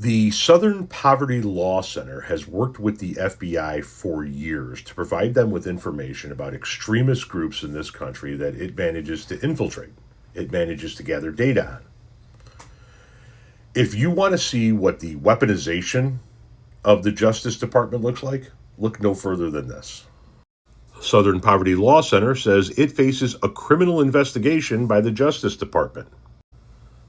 The Southern Poverty Law Center has worked with the FBI for years to provide them with information about extremist groups in this country that it manages to infiltrate, it manages to gather data on. If you want to see what the weaponization of the Justice Department looks like, look no further than this. Southern Poverty Law Center says it faces a criminal investigation by the Justice Department.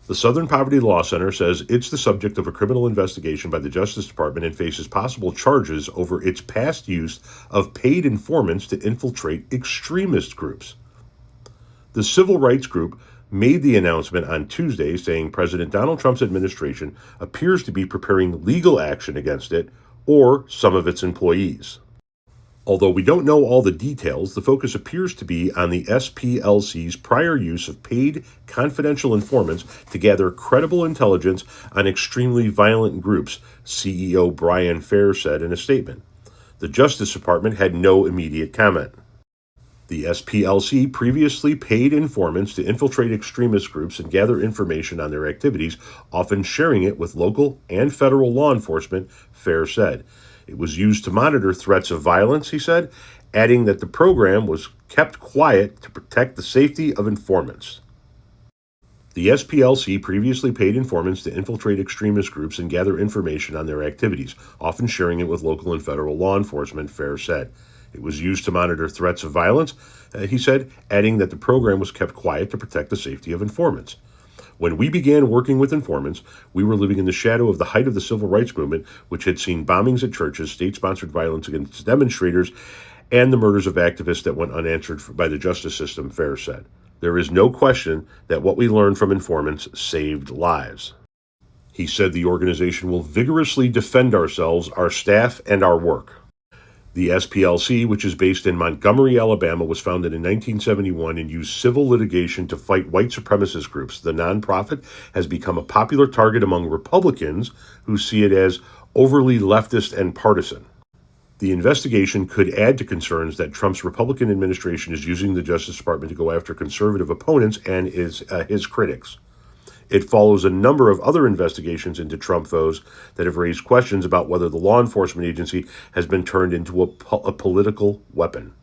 The Southern Poverty Law Center says it's the subject of a criminal investigation by the Justice Department and faces possible charges over its past use of paid informants to infiltrate extremist groups. The civil rights group made the announcement on Tuesday saying President Donald Trump's administration appears to be preparing legal action against it or some of its employees. Although we don't know all the details, the focus appears to be on the SPLC's prior use of paid confidential informants to gather credible intelligence on extremely violent groups, CEO Brian Fair said in a statement. The Justice Department had no immediate comment. The SPLC previously paid informants to infiltrate extremist groups and gather information on their activities, often sharing it with local and federal law enforcement, Fair said. It was used to monitor threats of violence, he said, adding that the program was kept quiet to protect the safety of informants. The SPLC previously paid informants to infiltrate extremist groups and gather information on their activities, often sharing it with local and federal law enforcement, Fair said. It was used to monitor threats of violence, he said, adding that the program was kept quiet to protect the safety of informants. When we began working with informants, we were living in the shadow of the height of the civil rights movement, which had seen bombings at churches, state-sponsored violence against demonstrators, and the murders of activists that went unanswered by the justice system, Fair said. There is no question that what we learned from informants saved lives. He said the organization will vigorously defend ourselves, our staff, and our work. The SPLC, which is based in Montgomery, Alabama, was founded in 1971 and used civil litigation to fight white supremacist groups. The nonprofit has become a popular target among Republicans who see it as overly leftist and partisan. The investigation could add to concerns that Trump's Republican administration is using the Justice Department to go after conservative opponents and his critics. It follows a number of other investigations into Trump foes that have raised questions about whether the law enforcement agency has been turned into a political weapon.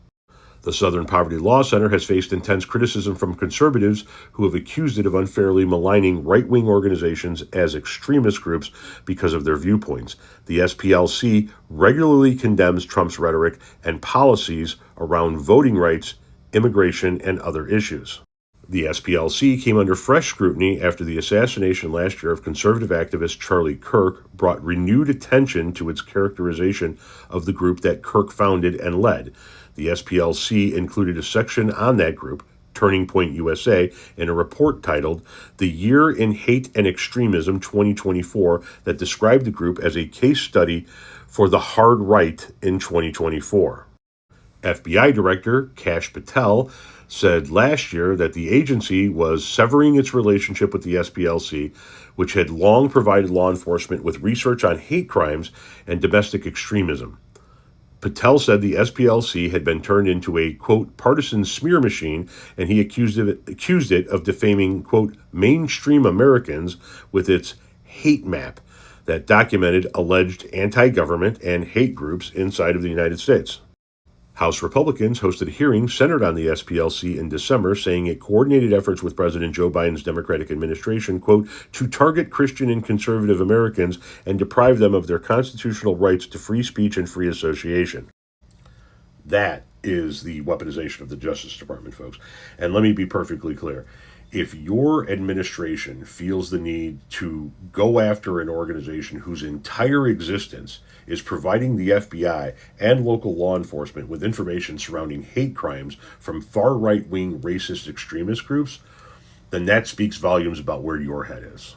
The Southern Poverty Law Center has faced intense criticism from conservatives who have accused it of unfairly maligning right-wing organizations as extremist groups because of their viewpoints. The SPLC regularly condemns Trump's rhetoric and policies around voting rights, immigration, and other issues. The SPLC came under fresh scrutiny after the assassination last year of conservative activist Charlie Kirk brought renewed attention to its characterization of the group that Kirk founded and led. The SPLC included a section on that group, Turning Point USA, in a report titled The Year in Hate and Extremism 2024 that described the group as a case study for the hard right in 2024. FBI Director Kash Patel said last year that the agency was severing its relationship with the SPLC, which had long provided law enforcement with research on hate crimes and domestic extremism. Patel said the SPLC had been turned into a, quote, partisan smear machine, and he accused it of defaming, quote, mainstream Americans with its hate map that documented alleged anti-government and hate groups inside of the United States. House Republicans hosted a hearing centered on the SPLC in December, saying it coordinated efforts with President Joe Biden's Democratic administration, quote, to target Christian and conservative Americans and deprive them of their constitutional rights to free speech and free association. That is the weaponization of the Justice Department, folks. And let me be perfectly clear. If your administration feels the need to go after an organization whose entire existence is providing the FBI and local law enforcement with information surrounding hate crimes from far right-wing racist extremist groups, then that speaks volumes about where your head is.